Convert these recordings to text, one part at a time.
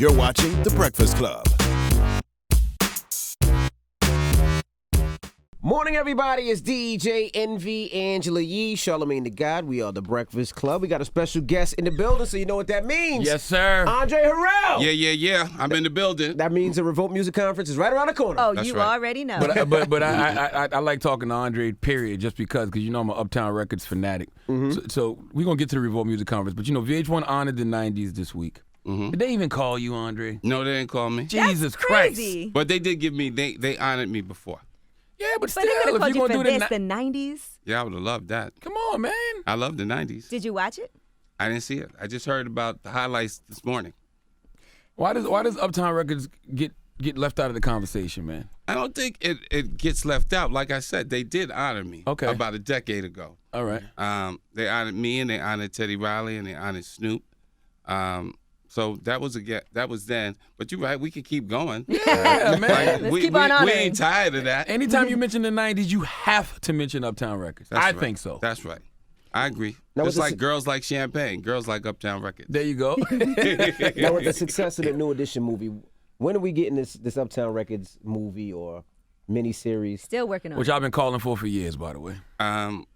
You're watching The Breakfast Club. Morning, everybody. It's DJ Envy, Angela Yee, Charlamagne the God. We are The Breakfast Club. We got a special guest in the building, so you know what that means. Yes, sir. Andre Harrell. Yeah. I'm in the building. That means the Revolt Music Conference is right around the corner. Oh, That's you right. already know. But I like talking to Andre, period, just because you know I'm an Uptown Records fanatic. So we're going to get to the Revolt Music Conference. But, you know, VH1 honored the 90s this week. Did they even call you, Andre? No, they didn't call me. Jesus crazy. Christ. But they did give me, they honored me before. Yeah, but But still, they could have if called you're you going for to do this, the... the 90s. Yeah, I would have loved that. Come on, man. I love the 90s. Did you watch it? I didn't see it. I just heard about the highlights this morning. Why does Uptown Records get left out of the conversation, man? I don't think it gets left out. Like I said, they did honor me about a decade ago. All right. They honored me, and they honored Teddy Riley, and they honored Snoop. So that was then. But you're right, we can keep going. Yeah, man. Let's keep on we honoring. ain't tired of that. Anytime you mention the 90s, you have to mention Uptown Records. That's I right. think so. That's right. I agree. Now, Just with like girls like champagne, girls like Uptown Records. There you go. Now, with the success of the New Edition movie, when are we getting this Uptown Records movie or miniseries? Still working on Which it. I've been calling for years, by the way.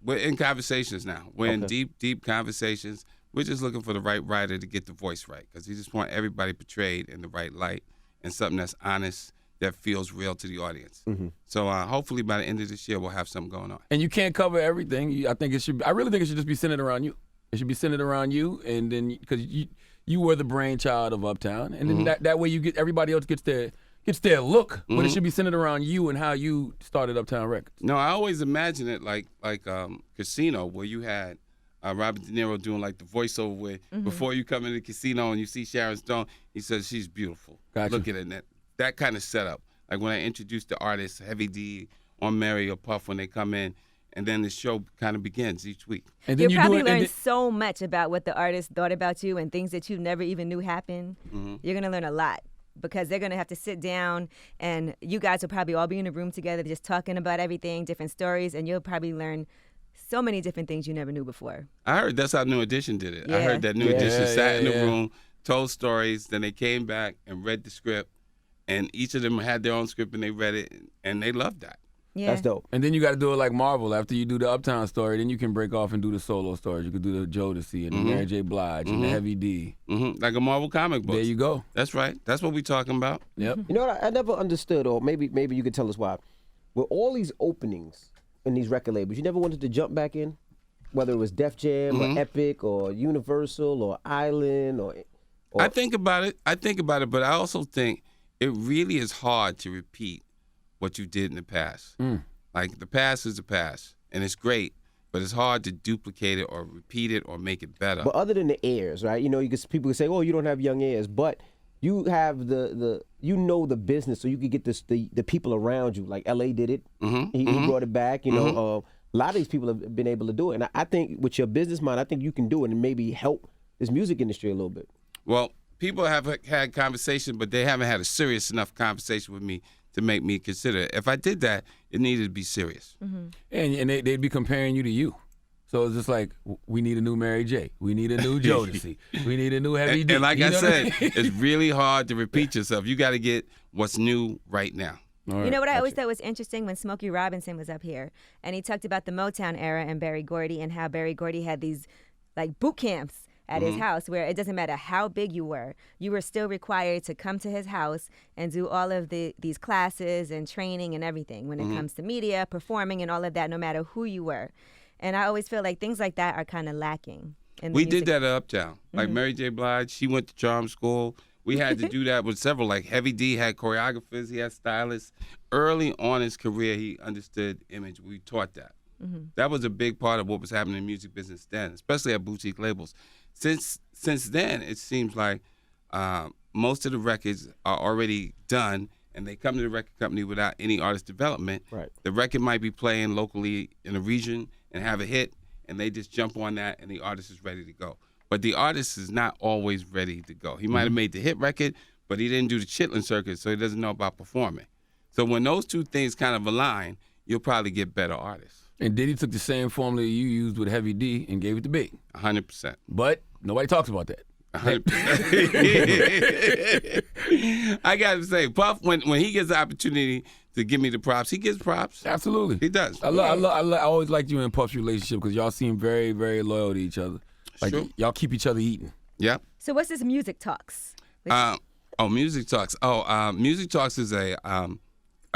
We're in conversations now. We're in deep conversations. We're just looking for the right writer to get the voice right, because we just want everybody portrayed in the right light and something that's honest, that feels real to the audience. So hopefully by the end of this year, we'll have something going on. And you can't cover everything. I really think it should just be centered around you. It should be centered around you, and then because you were the brainchild of Uptown, and then that way you get everybody else gets their look, but it should be centered around you and how you started Uptown Records. No, I always imagine it like Casino, where you had Robert De Niro doing like the voiceover where before you come into the casino and you see Sharon Stone, he says she's beautiful. Gotcha. Look at it. That kind of setup. Like when I introduced the artists, Heavy D or Mary or Puff, when they come in, and then the show kind of begins each week. And then You'll you probably do it, learn so much about what the artist thought about you and things that you never even knew happened. You're going to learn a lot, because they're going to have to sit down, and you guys will probably all be in a room together just talking about everything, different stories, and you'll probably learn so many different things you never knew before. I heard that's how New Edition did it. Yeah. I heard that New Edition sat in the yeah. room, told stories, then they came back and read the script, and each of them had their own script and they read it, and they loved that. Yeah. That's dope. And then you got to do it like Marvel. After you do the Uptown story, then you can break off and do the solo stories. You could do the Jodeci and the Mary J. Blige and the Heavy D. Like a Marvel comic book. There you go. That's right. That's what we're talking about. Yep. You know what I never understood, or maybe you could tell us why. With all these openings in these record labels, you never wanted to jump back in? Whether it was Def Jam or Epic or Universal or Island or I think about it, but I also think it really is hard to repeat what you did in the past. Like the past is the past, and it's great, but it's hard to duplicate it or repeat it or make it better. But other than the heirs, right? You know, people could say, "Oh, you don't have young heirs," but you have the business, so you could get the people around you. Like L.A. did it; he brought it back. You know, a lot of these people have been able to do it, and I think with your business mind, I think you can do it and maybe help this music industry a little bit. Well, people have had conversations, but they haven't had a serious enough conversation with me to make me consider it. If I did that, it needed to be serious. And they'd be comparing you to you. So it's just like, we need a new Mary J. We need a new Jodeci. We need a new Heavy D. And like You I know said, what I mean? it's really hard to repeat yourself. You got to get what's new right now. All right. You know what I always thought was interesting when Smokey Robinson was up here, and he talked about the Motown era and Berry Gordy, and how Berry Gordy had these like boot camps at his house where it doesn't matter how big you were still required to come to his house and do all of these classes and training and everything when it comes to media, performing, and all of that, no matter who you were. And I always feel like things like that are kind of lacking. We did that at Uptown. Like Mary J. Blige, she went to charm school. We had to do that with several. Like Heavy D had choreographers, he had stylists. Early on in his career, he understood image. We taught that. That was a big part of what was happening in the music business then, especially at boutique labels. Since then, it seems like most of the records are already done, and they come to the record company without any artist development. Right. The record might be playing locally in a region and have a hit, and they just jump on that, and the artist is ready to go. But the artist is not always ready to go. He might have made the hit record, but he didn't do the chitlin circuit, so he doesn't know about performing. So when those two things kind of align, you'll probably get better artists. And Diddy took the same formula you used with Heavy D and gave it to Big. 100%. But nobody talks about that. 100%. I got to say, Puff, when he gets the opportunity to give me the props, he gives props. Absolutely. He does. I always liked you and Puff's relationship because y'all seem very, very loyal to each other. Like, True. y'all keep each other eating. Yep. So what's this Music Talks? Music Talks. Music Talks is a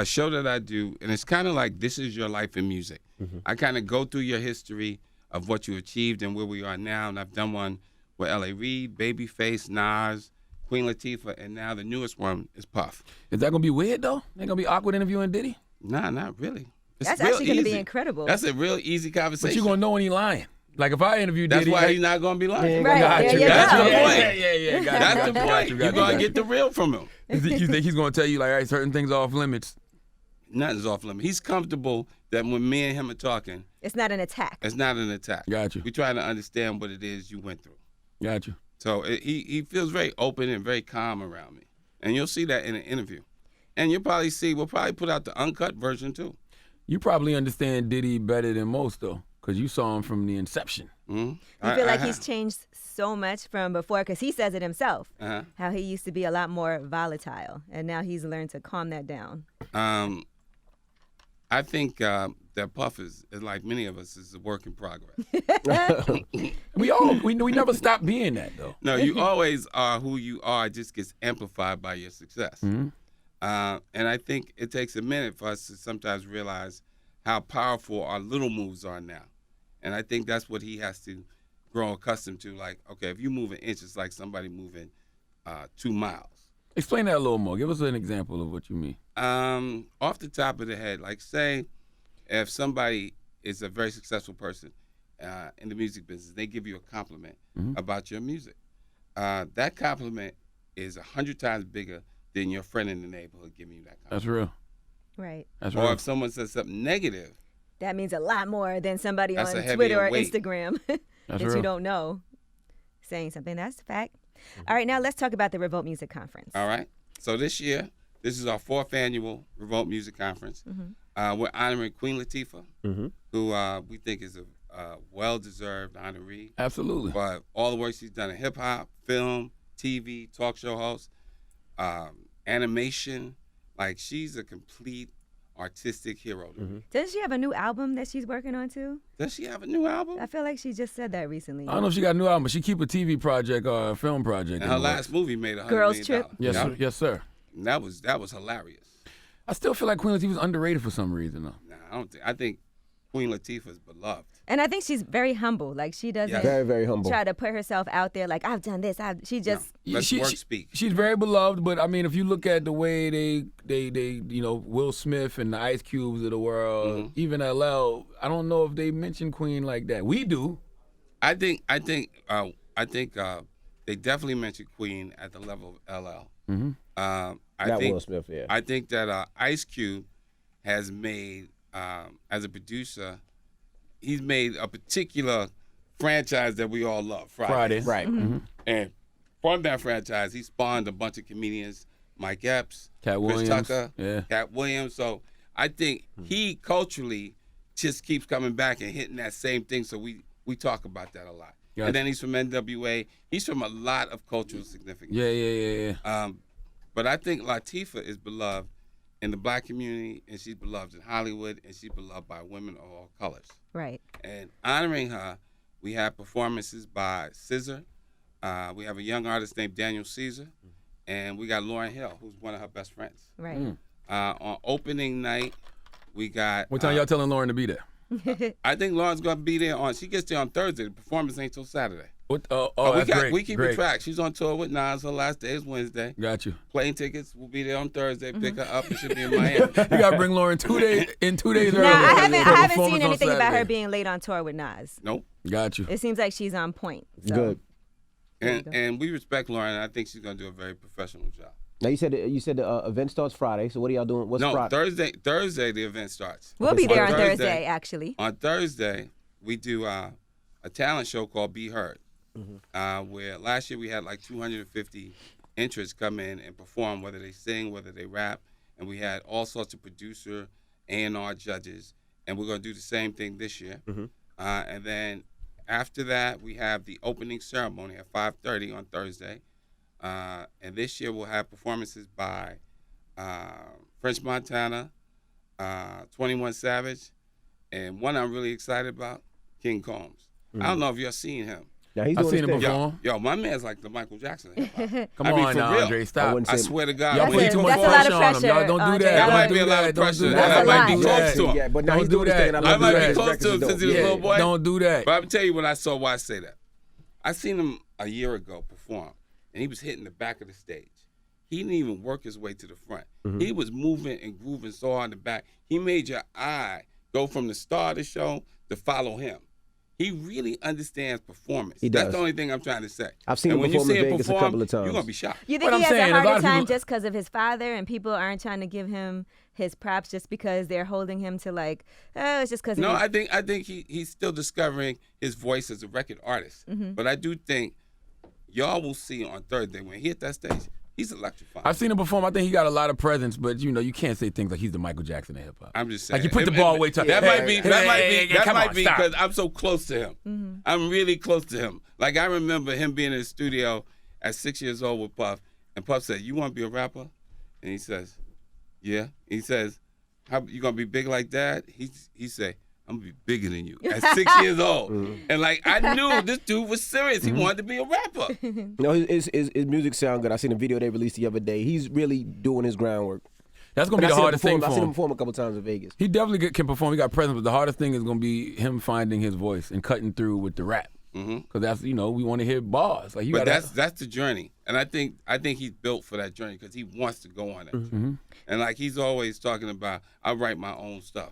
show that I do, and it's kind of like This Is Your Life in Music. Mm-hmm. I kind of go through your history of what you achieved and where we are now, and I've done one with L.A. Reid, Babyface, Nas, Queen Latifah, and now the newest one is Puff. Is that gonna be weird though? Ain't gonna be awkward interviewing Diddy? Nah, not really. It's That's real actually going to be easy. incredible. That's a real easy conversation. But you gonna know when he lying. Like if I interview That's Diddy, why like, he's not going to be lying. Right, Got there you, you That's go. the point. Yeah. Got That's you, the got point. you, You're going to get the real from him. You think he's gonna tell you like, all right, certain things are off limits? Nothing's off limit. He's comfortable that when me and him are talking, It's not an attack. it's not an attack. Got you. We try to understand what it is you went through. Got you. So he feels very open and very calm around me. And you'll see that in an interview. And you'll probably see, we'll probably put out the uncut version too. You probably understand Diddy better than most though, because you saw him from the inception. Mm-hmm. You feel like he's changed so much from before, because he says it himself, Uh-huh. how he used to be a lot more volatile, and now he's learned to calm that down. I think that Puff is like many of us, is a work in progress. We never stop being that though. No, you always are who you are. It just gets amplified by your success. Mm-hmm. And I think it takes a minute for us to sometimes realize how powerful our little moves are now. And I think that's what he has to grow accustomed to. Like, okay, if you move an inch, it's like somebody moving 2 miles. Explain that a little more. Give us an example of what you mean. Off the top of the head, like say if somebody is a very successful person in the music business, they give you a compliment about your music. That compliment is 100 times bigger than your friend in the neighborhood giving you that compliment. That's real. Right. That's Or real. if someone says something negative, That means a lot more than somebody That's on a heavier Twitter or weight. Instagram that real. you don't know saying something. That's a fact. All right, now let's talk about the Revolt Music Conference. all right? So this year, this is our 4th annual Revolt Music Conference. We're honoring Queen Latifah, who we think is a well-deserved honoree Absolutely. for all the work she's done in hip-hop, film, TV, talk show host, animation. Like, she's a complete artistic hero to me. Doesn't she have a new album that she's working on too? Does she have a new album? I feel like she just said that recently. I don't know if she got a new album, but she keep a TV project or a film project. And in her the last works. movie made $100 Girls million. Trip? Yes, Yep. sir. Yes, sir. And that was hilarious. I still feel like Queen Latifah's underrated for some reason though. Nah, I think Queen Latifah is beloved. And I think she's very humble. Like, she doesn't Yeah. Very, very humble. try to put herself out there like, I've done this. She just, Let's work speak. She's very beloved, but I mean, if you look at the way they Will Smith and the Ice Cubes of the world, even LL, I don't know if they mention Queen like that. We do. I think they definitely mentioned Queen at the level of LL. I Not think Will Smith, yeah. I think that Ice Cube has made, as a producer, he's made a particular franchise that we all love, Friday. Right. And from that franchise, he spawned a bunch of comedians, Mike Epps, Cat Chris Williams, Tucker, yeah. Cat Williams. So I think he culturally just keeps coming back and hitting that same thing. So we talk about that a lot. Gotcha. And then he's from NWA. He's from a lot of cultural significance. Yeah. But I think Latifah is beloved in the black community, and she's beloved in Hollywood, and she's beloved by women of all colors. right. And honoring her, we have performances by SZA. We have a young artist named Daniel Caesar, and we got Lauryn Hill, who's one of her best friends. Right. On opening night, we got. What time y'all telling Lauren to be there? I think Lauren's gonna be there she gets there on Thursday. The performance ain't till Saturday. What? We keep it track. She's on tour with Nas. Her last day is Wednesday. Got you. Plane tickets will be there on Thursday. Pick her up. It should be in Miami. You gotta bring Lauren 2 days early. Now, I for haven't performance seen on anything about her Saturday. being late on tour with Nas. Nope. Got you. It seems like she's on point. So. Good. And we respect Lauren. And I think she's gonna do a very professional job. Now you said the event starts Friday. So what are y'all doing? What's No, Friday? Thursday the event starts. We'll be there on Thursday. Thursday, actually. On Thursday, we do a talent show called Be Heard, where last year we had like 250 entrants come in and perform, whether they sing, whether they rap, and we had all sorts of producer, A&R judges, and we're going to do the same thing this year. And then After that, we have the opening ceremony at 5:30 on Thursday. And this year we'll have performances by French Montana, 21 Savage, and one I'm really excited about, King Combs. I don't know if you've seen him. Now, he's I've doing seen his him thing. perform. Yo, my man's like the Michael Jackson of hip-hop. Come I mean, on for now, real. Andre, I stop. wouldn't I say- swear to God. Y'all when put he too much That's a lot of pressure on him. Y'all pressure, don't do Andre. that. That Don't might Don't be a do lot that. of Don't pressure. do That that. might be Don't do close that. to him. Yeah, but now Don't he's do doing his that. thing, and I I love might the be his close records to him is dope. since he was a little boy. Don't do that. But I'm tell you when I saw why I say that. I seen him a year ago perform, and he was hitting the back of the stage. He didn't even work his way to the front. He was moving and grooving so hard in the back. He made your eye go from the start of the show to follow him. He really understands performance. He That's does. the only thing I'm trying to say. I've seen and him when you perform in see him Vegas a perform, couple of times. you're gonna be shocked. You think But he I'm has saying, a a lot harder of time people- just because of his father, and people aren't trying to give him his props just because they're holding him to like, oh, it's just because. No, I think he's still discovering his voice as a record artist. But I do think y'all will see on Thursday when he hit that stage, he's electrifying. I've seen him perform. I think he got a lot of presence, but you can't say things like he's the Michael Jackson of hip hop. I'm just saying. Like you put the ball way too. That might be. That come might on, be stop. because I'm so close to him. I'm really close to him. Like I remember him being in the studio at 6 years old with Puff, and Puff said, "You want to be a rapper?" And he says, "Yeah." He says, "How you gonna be big like Dad?" He said, "I'm gonna be bigger than you." At 6 years old, and like I knew this dude was serious. He wanted to be a rapper. You know, his music sound good. I seen a video they released the other day. He's really doing his groundwork. That's gonna And be I the seen him hardest thing perform- I for seen him him. perform a couple times in Vegas. He definitely can perform. He got presence, but the hardest thing is gonna be him finding his voice and cutting through with the rap. Because that's we want to hear bars. Like you But gotta, that's the journey, and I think he's built for that journey because he wants to go on that journey. And like he's always talking about, I write my own stuff.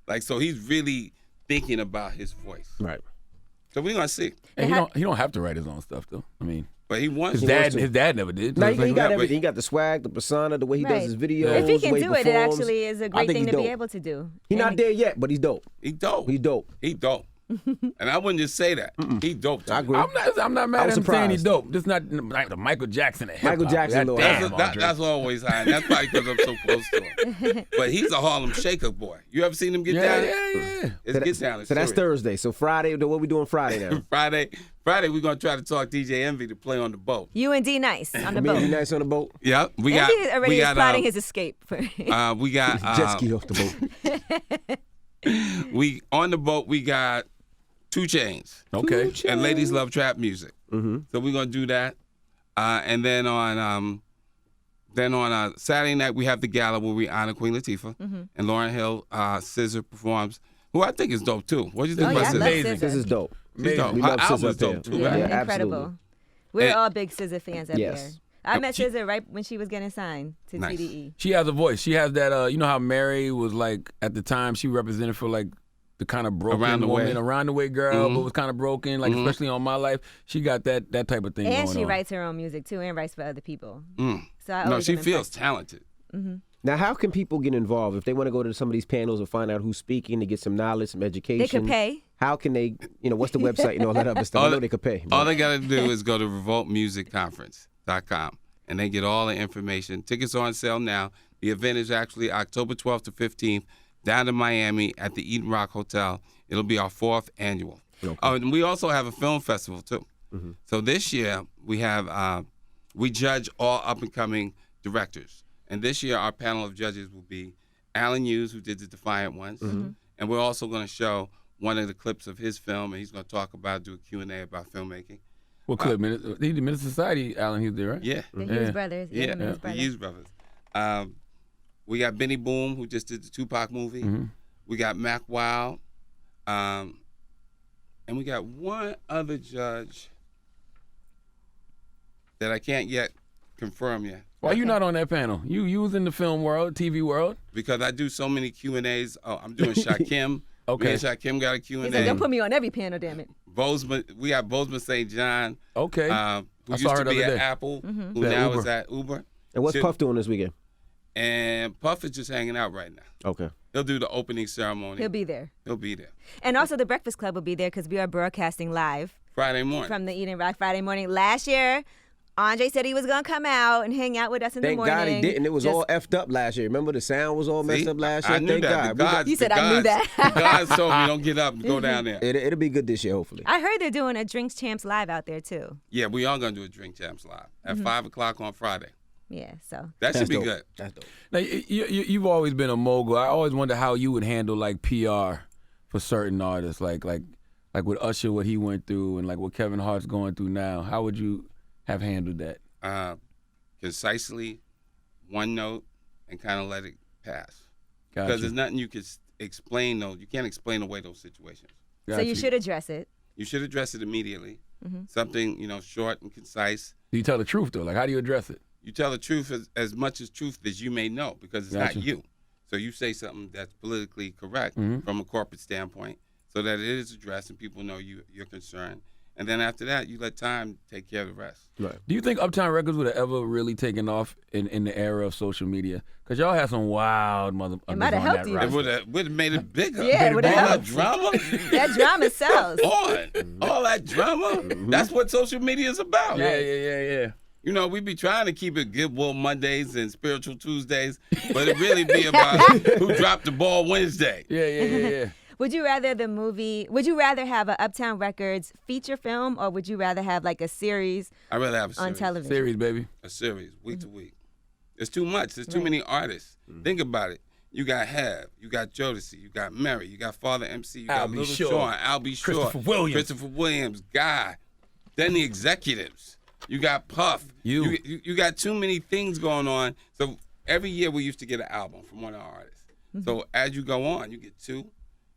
Like so, he's really thinking about his voice. Right. So we're gonna see. And he don't have to write his own stuff though. I mean, But he wants his dad never did. Now, So it's he like- got but- everything. He got the swag, the persona, the way he does Right. his videos. If he can the way do it, it performs. actually is a I great think thing he's to be dope. able to do. He's not there yet, but he's dope. He dope. He's dope. He dope. And I wouldn't just say that. He dope. To I me. agree. I'm not I mad was at him saying he's surprised. dope. Just not like the Michael Jackson of hip-hop. Michael Jackson, That Lord. damn, That's, Andre. that's always high. And that's probably because I'm so close to him. But he's a Harlem Shaker boy. You ever seen him get down? yeah. It's get down. So that's Thursday. So Friday, what we doing Friday now? Friday, we're gonna try to talk DJ Envy to play on the boat. You and D Nice on the Me and boat. you nice on the boat? Yeah, we got. Envy already we is got, plotting his escape. we got. Jet ski off the boat. We on the boat. We got 2 Chainz. Okay. And ladies love trap music. So we're gonna do that. And then on Saturday night we have the gala where we honor Queen Latifah and Lauryn Hill. Scissor performs, who I think is dope too. What do you think Oh, about yeah, I Scissor? love Amazing. SZA. This is dope. She's dope. We Her love album SZA is up there. dope too. Yeah, Right? Yeah, incredible. absolutely. We're And- all big SZA fans up Yes. here. I met SZA right when she was getting signed to Nice. TDE. She has a voice. She has that. You know how Mary was like at the time. She represented for like the kind of broken Around the woman, way. around the way girl, but was kind of broken. Like especially on My Life, she got that type of thing And going she on. writes her own music too, and writes for other people. So I No, always she am feels impressed. talented. Now, how can people get involved if they want to go to some of these panels or find out who's speaking to get some knowledge, some education? They could pay. How can they? What's the website and all that other stuff? I know they could pay. All they got to do is go to revoltmusicconference.com and they get all the information. Tickets are on sale now. The event is actually October 12th to 15th down in Miami at the Eden Rock Hotel. It'll be our 4th annual. Okay. Oh, and we also have a film festival too. So this year we have we judge all up and coming directors, and this year our panel of judges will be Alan Hughes, who did The Defiant Ones, and we're also going to show one of the clips of his film, and he's going to talk about, do a Q&A about filmmaking. What clip? He did Minister Society. Alan Hughes did, right? Yeah, The Hughes brothers. yeah, the Hughes the brothers. Hughes brothers. We got Benny Boom, who just did the Tupac movie. We got Mac Wild, and we got one other judge that I can't yet confirm yet. Why you not on that panel? You was in the film world, TV world. Because I do so many Q&As. Oh, I'm doing Shakim. Okay. Me and Shakim got a Q&A. He said, "Don't put me on every panel, damn it." Bozeman, we got Bozeman St. John, Okay. who I used saw her to the be other at day. Apple, who Yeah, now Uber. is at Uber. And what's Shit. Puff doing this weekend? And Puff is just hanging out right now. Okay. He'll do the opening ceremony. He'll be there. He'll be there. And also the Breakfast Club will be there because we are broadcasting live Friday morning. from the Eden Rock Friday morning. Last year Andre said he was gonna come out and hang out with us in the Thank morning. God he didn't. It was all effed up last year. Remember the sound was all messed See? up last year? I knew Thank that. God. You said I knew that. The gods told me don't get up and go down there. It'll be good this year, hopefully. I heard they're doing a Drinks Champs live out there too. Yeah, we are going to do a Drink Champs live at 5 o'clock on Friday. Yeah, so That should be dope. good. That's dope. Now, you've always been a mogul. I always wonder how you would handle like PR for certain artists, like with Usher, what he went through, and like what Kevin Hart's going through now. How would you have handled that? Concisely, one note, and kind of let it pass. Gotcha. Because there's nothing you can explain. You can't explain away those situations. so you should address it. You should address it immediately. Something, short and concise. Do you tell the truth though? Like, how do you address it? You tell the truth as much as truth as you may know, because it's Gotcha. not you. So you say something that's politically correct from a corporate standpoint, so that it is addressed and people know you're concerned. And then after that, you let time take care of the rest. Right. Do you think Uptown Records would have ever really taken off in the era of social media? Because y'all had some wild It might have helped you. It would have made it bigger. Yeah, it would have All that helped. drama. That drama sells. All that drama. That's what social media is about. Yeah. We be trying to keep it Goodwill Mondays and Spiritual Tuesdays, but it really be about who dropped the ball Wednesday. Yeah. Would you rather have a Uptown Records feature film, or would you rather have like a series I'd rather have a on series. television? Series, baby. A series, week to week. It's too much. There's too many artists. Think about it. You got Hev, you got Jodeci, you got Mary, you got Father MC, you got Albie Little Shaw, Sean, Albie Shaw, Christopher Williams. Guy. Then the executives. You got Puff. You got too many things going on. So every year we used to get an album from one of our artists. So as you go on, you get 2,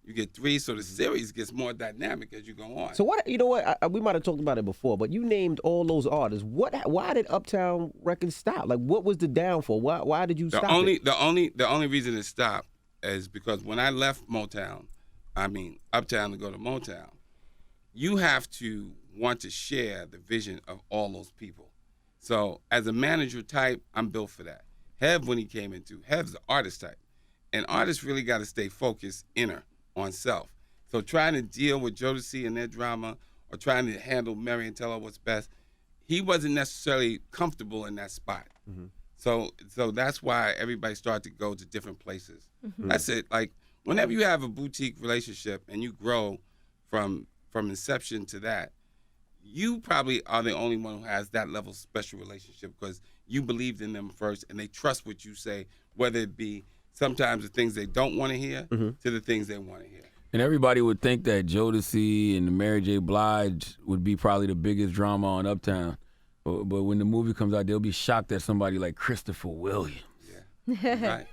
you get 3. So the series gets more dynamic as you go on. So what? We might have talked about it before, but you named all those artists. Why did Uptown Records stop? Like, what was the downfall? Why did you stop it? The only reason it stopped is because when I left Uptown to go to Motown, you have to want to share the vision of all those people. So as a manager type, I'm built for that. Hev, when he came into, Hev's the artist type. And artists really got to stay focused inner on self. So trying to deal with Jodeci and their drama, or trying to handle Mary and tell her what's best, he wasn't necessarily comfortable in that spot. So that's why everybody started to go to different places. That's it. Like, whenever you have a boutique relationship and you grow from inception to that, you probably are the only one who has that level of special relationship, because you believed in them first and they trust what you say, whether it be sometimes the things they don't want to hear to the things they want to hear. And everybody would think that Jodeci and Mary J. Blige would be probably the biggest drama on Uptown. But when the movie comes out, they'll be shocked that somebody like Christopher Williams. Yeah. Right.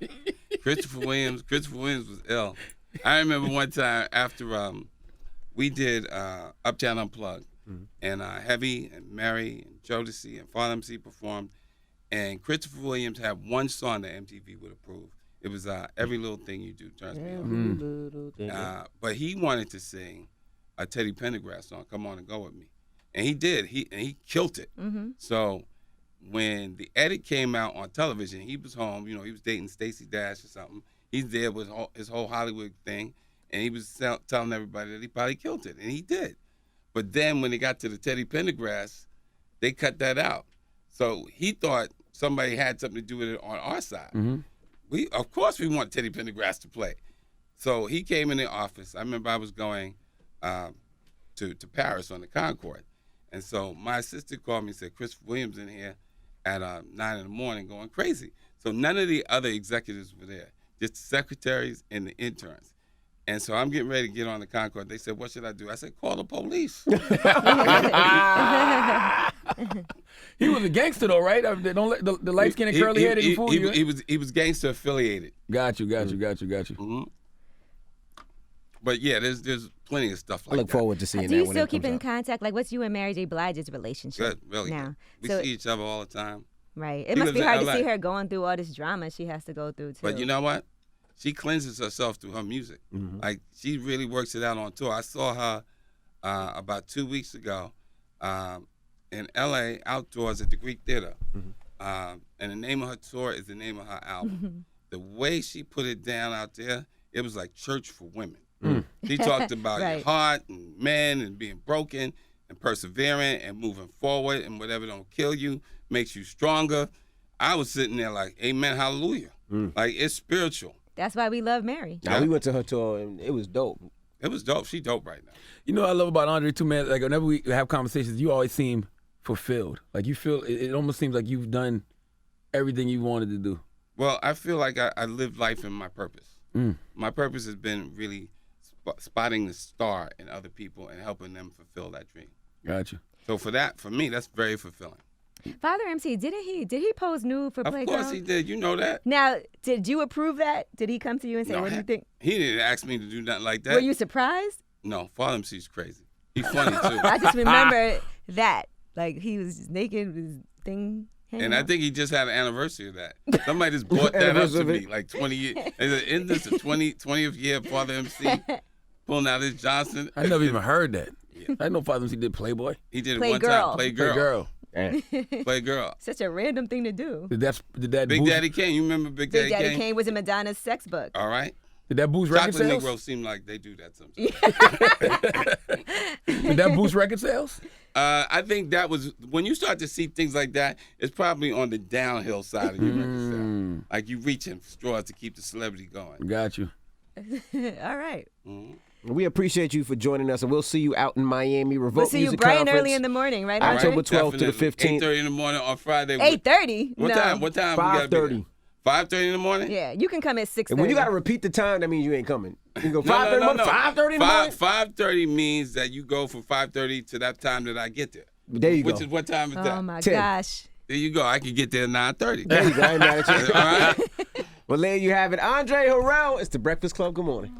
Christopher Williams was ill. I remember one time after we did Uptown Unplugged, and Heavy and Mary and Jodeci and Father MC performed, and Christopher Williams had one song that MTV would approve. It was Every Little Thing You Do Turns Me On. But he wanted to sing a Teddy Pendergrass song, Come On and Go With Me. And he did. He killed it. So when the edit came out on television, he was home. He was dating Stacey Dash or something. He's there with his whole Hollywood thing, and he was telling everybody that he probably killed it, and he did. But then when they got to the Teddy Pendergrass, they cut that out. So he thought somebody had something to do with it on our side. Of course we want Teddy Pendergrass to play. So he came in the office. I remember I was going to Paris on the Concorde. And so my assistant called me and said, Christopher Williams in here at 9 in the morning going crazy. So none of the other executives were there, just the secretaries and the interns. And so I'm getting ready to get on the Concorde. They said, what should I do? I said, call the police. He was a gangster though, right? Don't let the light skin and curly hair didn't fool you. He was gangster affiliated. Got you. But yeah, there's plenty of stuff like that. I look forward to seeing that. Do you when still it keep comes in out. contact? Like, what's you and Mary J. Blige's relationship Good, really now? good. We see each other all the time. Right. He It must lives be in hard to LA. see her going through all this drama she has to go through, too. But you know what? She cleanses herself through her music. Like, she really works it out on tour. I saw her about 2 weeks ago in L.A. outdoors at the Greek Theater. And the name of her tour is the name of her album. The way she put it down out there, it was like church for women. She talked about your heart and men and being broken. and persevering and moving forward, and whatever don't kill you makes you stronger. I was sitting there like, amen, hallelujah. Like, it's spiritual. That's why we love Mary. Now, we went to her tour, and it was dope. It was dope. She dope right now. You know what I love about Andre too, man? Like whenever we have conversations, you always seem fulfilled. Like you feel, it almost seems like you've done everything you wanted to do. Well, I feel like I lived life in my purpose. My purpose has been really spotting the star in other people and helping them fulfill that dream. Gotcha. So for me, that's very fulfilling. Father MC, did he pose nude for Playground? Of course he did. You know that. Now, did you approve that? Did he come to you and say, No, what do you think? He didn't ask me to do nothing like that. Were you surprised? No, Father MC's crazy. He's funny too. I just remember that. Like, he was just naked with his thing hanging And I out. think he just had an anniversary of that. Somebody just brought that up to me like 20 years. They said, isn't this the 20th year of Father MC pulling out his Johnson? I never even heard that. I know Father MC did Playboy. He did it Play one girl. time. Play girl. Play girl. Play girl. Such a random thing to do. Did that Big boost, Daddy Kane. You remember Big Big Daddy Daddy Kane? Kane was in Madonna's sex book. All right. Did that boost record Chocolate sales? Negroes seem like they do that sometimes. Did that boost record sales? I think that was, when you start to see things like that, it's probably on the downhill side of your record sale. Like you reaching straws to keep the celebrity going. Got you. All right. We appreciate you for joining us, and we'll see you out in Miami. Revolt We'll see you Music bright and Conference, early in the morning, right? October Andre? 12th to the 15th. 8:30 in the morning on Friday. 8:30? What No. time? What time? we gotta be 5:30. there? 5:30 in the morning? Yeah, you can come at 6:30. And when you got to repeat the time, that means you ain't coming. You can go No, 5:30 no, no. 5:30 in the morning? 5:30 means that you go from 5:30 to that time that I get there. There you Which go. is what time is that? Oh, my 10. gosh. There you go. I can get there at 9:30. There you go. I ain't mad at you. All right? Well, there you have it. Andre Harrell. It's the Breakfast Club. Good morning.